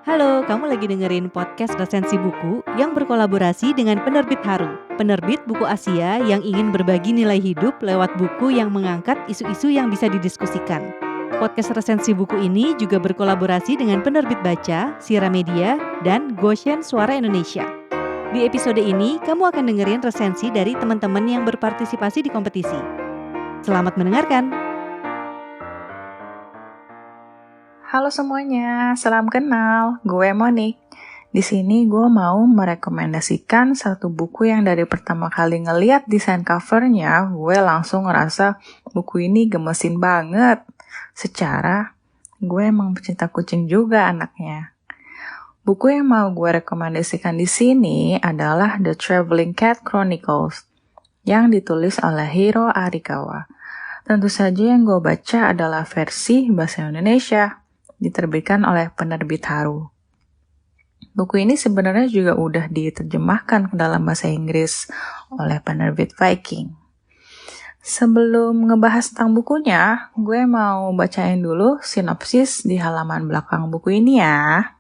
Halo, kamu lagi dengerin podcast resensi buku yang berkolaborasi dengan penerbit Haru, penerbit buku Asia yang ingin berbagi nilai hidup lewat buku yang mengangkat isu-isu yang bisa didiskusikan. Podcast resensi buku ini juga berkolaborasi dengan penerbit Baca, Sira Media, dan Goshen Suara Indonesia. Di episode ini, kamu akan dengerin resensi dari teman-teman yang berpartisipasi di kompetisi. Selamat mendengarkan! Halo semuanya, salam kenal. Gue Monik. Di sini gue mau merekomendasikan satu buku yang dari pertama kali ngeliat desain covernya, gue langsung ngerasa buku ini gemesin banget. Secara, gue emang pecinta kucing juga anaknya. Buku yang mau gue rekomendasikan di sini adalah The Traveling Cat Chronicles, yang ditulis oleh Hiro Arikawa. Tentu saja yang gue baca adalah versi bahasa Indonesia, diterbitkan oleh penerbit Haru. Buku ini sebenarnya juga udah diterjemahkan ke dalam bahasa Inggris oleh penerbit Viking. Sebelum ngebahas tentang bukunya, gue mau bacain dulu sinopsis di halaman belakang buku ini ya.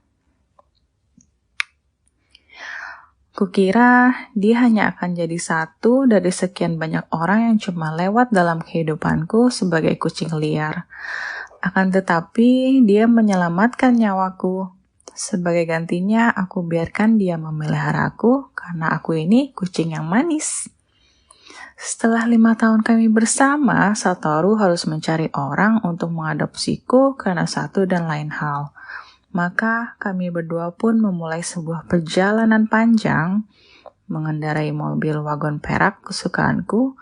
Kukira dia hanya akan jadi satu dari sekian banyak orang yang cuma lewat dalam kehidupanku sebagai kucing liar. Akan tetapi, dia menyelamatkan nyawaku. Sebagai gantinya, aku biarkan dia memeliharaku karena aku ini kucing yang manis. Setelah 5 tahun kami bersama, Satoru harus mencari orang untuk mengadopsiku karena satu dan lain hal. Maka kami berdua pun memulai sebuah perjalanan panjang, mengendarai mobil wagon perak kesukaanku,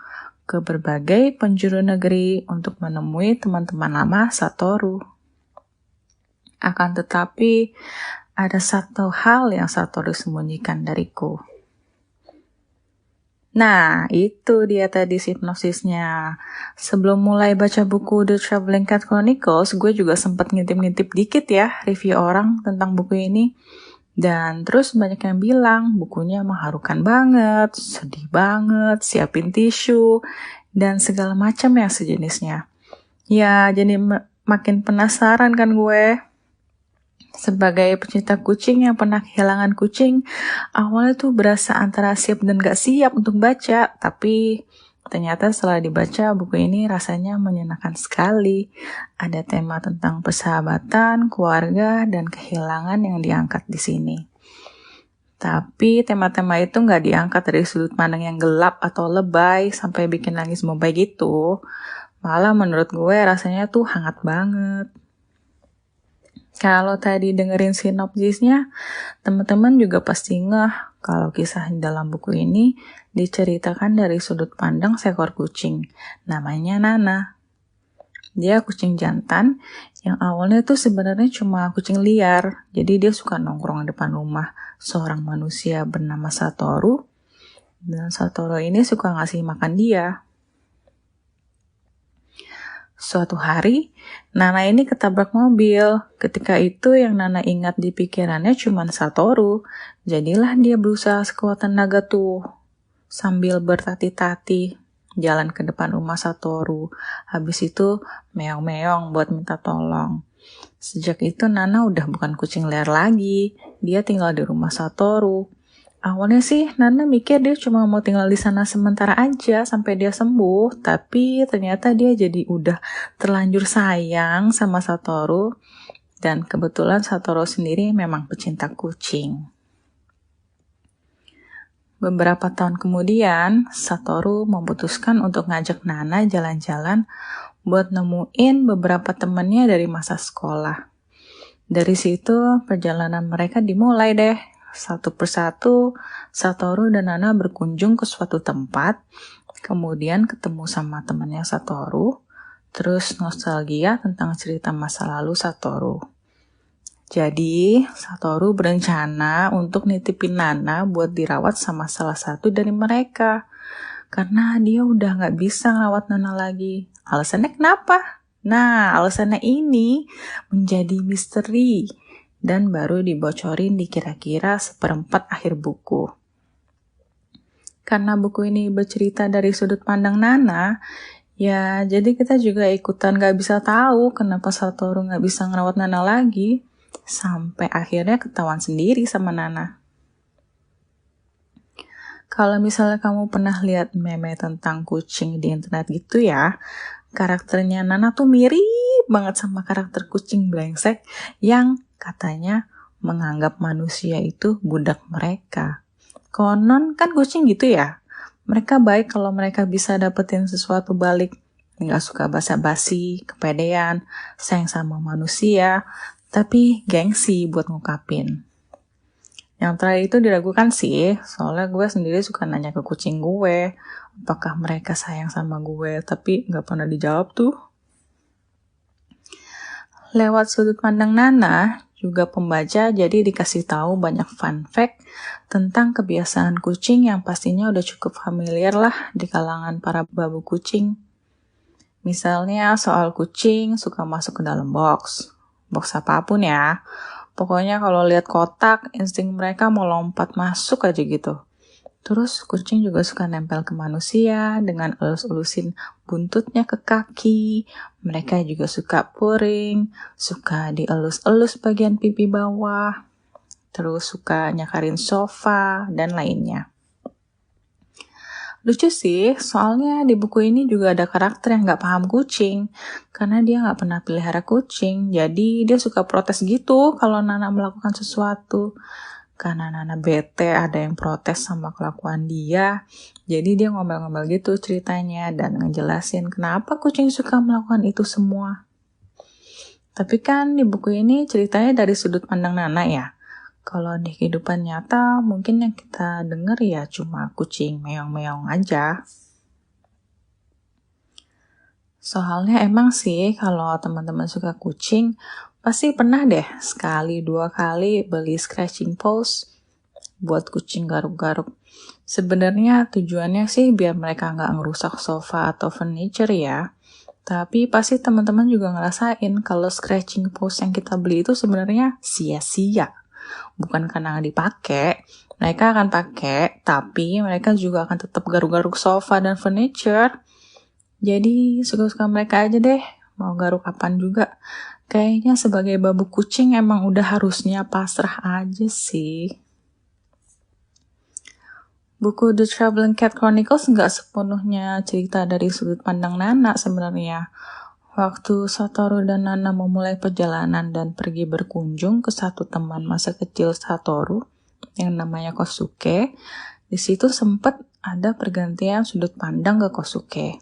ke berbagai penjuru negeri untuk menemui teman-teman lama Satoru. Akan tetapi, ada satu hal yang Satoru sembunyikan dariku. Nah, itu dia tadi sinopsisnya. Sebelum mulai baca buku The Traveling Cat Chronicles, gue juga sempat ngintip-ngintip dikit ya review orang tentang buku ini. Dan terus banyak yang bilang bukunya mengharukan banget, sedih banget, siapin tisu, dan segala macam yang sejenisnya. Ya, jadi makin penasaran kan gue. Sebagai pecinta kucing yang pernah kehilangan kucing, awalnya tuh berasa antara siap dan gak siap untuk baca. Tapi ternyata setelah dibaca buku ini rasanya menyenangkan sekali. Ada tema tentang persahabatan, keluarga, dan kehilangan yang diangkat di sini. Tapi tema-tema itu nggak diangkat dari sudut pandang yang gelap atau lebay sampai bikin nangis mubai gitu. Malah menurut gue rasanya tuh hangat banget. Kalau tadi dengerin sinopsisnya, teman-teman juga pasti ngeh kalau kisah di dalam buku ini diceritakan dari sudut pandang seekor kucing. Namanya Nana. Dia kucing jantan yang awalnya tuh sebenarnya cuma kucing liar. Jadi dia suka nongkrong di depan rumah seorang manusia bernama Satoru. Dan Satoru ini suka ngasih makan dia. Suatu hari, Nana ini ketabrak mobil. Ketika itu yang Nana ingat di pikirannya cuma Satoru. Jadilah dia berusaha sekuat tenaga tuh. Sambil bertati-tati, jalan ke depan rumah Satoru. Habis itu meong-meong buat minta tolong. Sejak itu Nana udah bukan kucing liar lagi. Dia tinggal di rumah Satoru. Awalnya sih Nana mikir dia cuma mau tinggal di sana sementara aja sampai dia sembuh, tapi ternyata dia jadi udah terlanjur sayang sama Satoru, dan kebetulan Satoru sendiri memang pecinta kucing. Beberapa tahun kemudian, Satoru memutuskan untuk ngajak Nana jalan-jalan buat nemuin beberapa temannya dari masa sekolah. Dari situ perjalanan mereka dimulai deh. Satu persatu, Satoru dan Nana berkunjung ke suatu tempat, kemudian ketemu sama temannya Satoru, terus nostalgia tentang cerita masa lalu Satoru. Jadi, Satoru berencana untuk nitipin Nana buat dirawat sama salah satu dari mereka, karena dia udah gak bisa ngerawat Nana lagi. Alasannya kenapa? Nah, alasannya ini menjadi misteri dan baru dibocorin di kira-kira 1/4 akhir buku. Karena buku ini bercerita dari sudut pandang Nana, ya jadi kita juga ikutan gak bisa tahu kenapa Satoru gak bisa ngerawat Nana lagi. Sampai akhirnya ketahuan sendiri sama Nana. Kalau misalnya kamu pernah lihat meme tentang kucing di internet gitu ya, karakternya Nana tuh mirip banget sama karakter kucing brengsek yang katanya menganggap manusia itu budak mereka. Konon kan kucing gitu ya, mereka baik kalau mereka bisa dapetin sesuatu balik. Nggak suka basa-basi, kepedean, sayang sama manusia, tapi gengsi buat ngungkapin. Yang terakhir itu diragukan sih, soalnya gue sendiri suka nanya ke kucing gue, apakah mereka sayang sama gue, tapi nggak pernah dijawab tuh. Lewat sudut pandang Nana, juga pembaca jadi dikasih tahu banyak fun fact tentang kebiasaan kucing yang pastinya udah cukup familiar lah di kalangan para babu kucing. Misalnya soal kucing suka masuk ke dalam box apapun ya. Pokoknya kalau lihat kotak, insting mereka mau lompat masuk aja gitu. Terus kucing juga suka nempel ke manusia dengan elus-elusin buntutnya ke kaki. Mereka juga suka puring, suka dielus-elus bagian pipi bawah. Terus suka nyakarin sofa dan lainnya. Lucu sih, soalnya di buku ini juga ada karakter yang gak paham kucing. Karena dia gak pernah pelihara kucing, jadi dia suka protes gitu kalau Nana melakukan sesuatu. Karena Nana bete ada yang protes sama kelakuan dia, jadi dia ngomel-ngomel gitu ceritanya dan ngejelasin kenapa kucing suka melakukan itu semua. Tapi kan di buku ini ceritanya dari sudut pandang Nana ya. Kalau di kehidupan nyata, mungkin yang kita dengar ya cuma kucing meong-meong aja. Soalnya emang sih kalau teman-teman suka kucing, pasti pernah deh sekali 2 kali beli scratching post buat kucing garuk-garuk. Sebenarnya tujuannya sih biar mereka nggak ngerusak sofa atau furniture ya. Tapi pasti teman-teman juga ngerasain kalau scratching post yang kita beli itu sebenarnya sia-sia. Bukan karena nggak dipakai, mereka akan pakai, tapi mereka juga akan tetap garuk-garuk sofa dan furniture. Jadi suka-suka mereka aja deh, mau garuk kapan juga. Kayaknya sebagai babu kucing emang udah harusnya pasrah aja sih. Buku The Traveling Cat Chronicles nggak sepenuhnya cerita dari sudut pandang Nana sebenarnya. Waktu Satoru dan Nana memulai perjalanan dan pergi berkunjung ke satu teman masa kecil Satoru yang namanya Kosuke, di situ sempat ada pergantian sudut pandang ke Kosuke.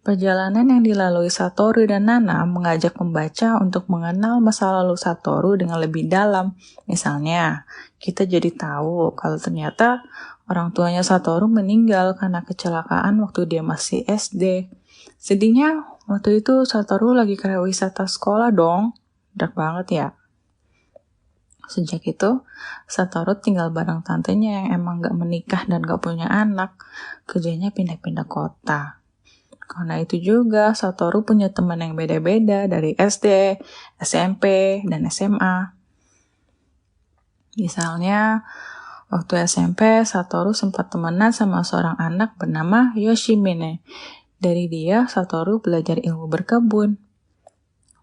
Perjalanan yang dilalui Satoru dan Nana mengajak pembaca untuk mengenal masa lalu Satoru dengan lebih dalam. Misalnya, kita jadi tahu kalau ternyata orang tuanya Satoru meninggal karena kecelakaan waktu dia masih SD. Sedihnya, waktu itu Satoru lagi ke wisata sekolah dong. Dark banget ya. Sejak itu, Satoru tinggal bareng tantenya yang emang gak menikah dan gak punya anak. Kerjanya pindah-pindah kota. Karena itu juga, Satoru punya teman yang beda-beda dari SD, SMP, dan SMA. Misalnya, waktu SMP, Satoru sempat temenan sama seorang anak bernama Yoshimine. Dari dia, Satoru belajar ilmu berkebun.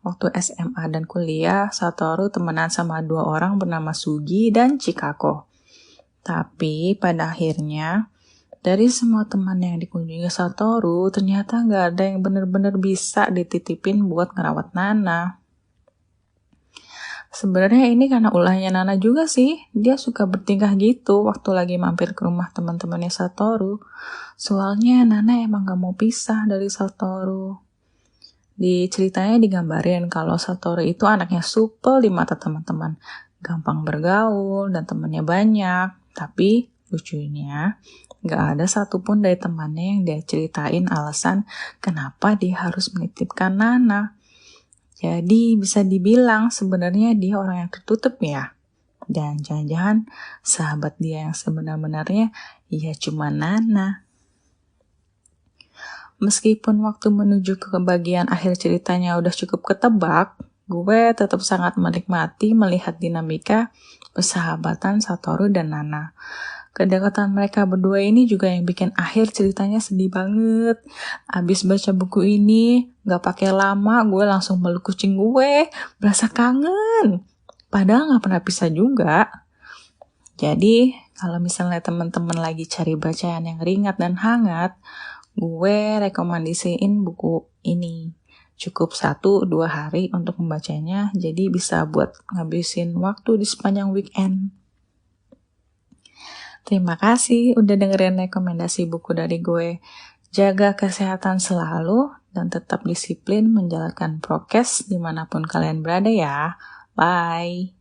Waktu SMA dan kuliah, Satoru temenan sama 2 orang bernama Sugi dan Chikako. Tapi pada akhirnya, dari semua teman yang dikunjungi Satoru, ternyata nggak ada yang benar-benar bisa dititipin buat ngerawat Nana. Sebenarnya ini karena ulahnya Nana juga sih. Dia suka bertingkah gitu waktu lagi mampir ke rumah teman-temannya Satoru. Soalnya Nana emang gak mau pisah dari Satoru. Di ceritanya digambarin kalau Satoru itu anaknya supel di mata teman-teman. Gampang bergaul dan temannya banyak. Tapi lucunya, gak ada satupun dari temannya yang dia ceritain alasan kenapa dia harus menitipkan Nana. Jadi bisa dibilang sebenarnya dia orang yang tertutup ya. Dan jangan-jangan sahabat dia yang sebenarnya ya cuma Nana. Meskipun waktu menuju ke bagian akhir ceritanya udah cukup ketebak, gue tetap sangat menikmati melihat dinamika persahabatan Satoru dan Nana. kedekatan mereka berdua ini juga yang bikin akhir ceritanya sedih banget. Abis baca buku ini, gak pakai lama gue langsung meluk kucing gue, berasa kangen. Padahal gak pernah pisah juga. Jadi, kalau misalnya teman-teman lagi cari bacaan yang ringan dan hangat, gue rekomendasiin buku ini. Cukup 1-2 hari untuk membacanya, jadi bisa buat ngabisin waktu di sepanjang weekend. Terima kasih udah dengerin rekomendasi buku dari gue. Jaga kesehatan selalu dan tetap disiplin menjalankan prokes dimanapun kalian berada ya. Bye!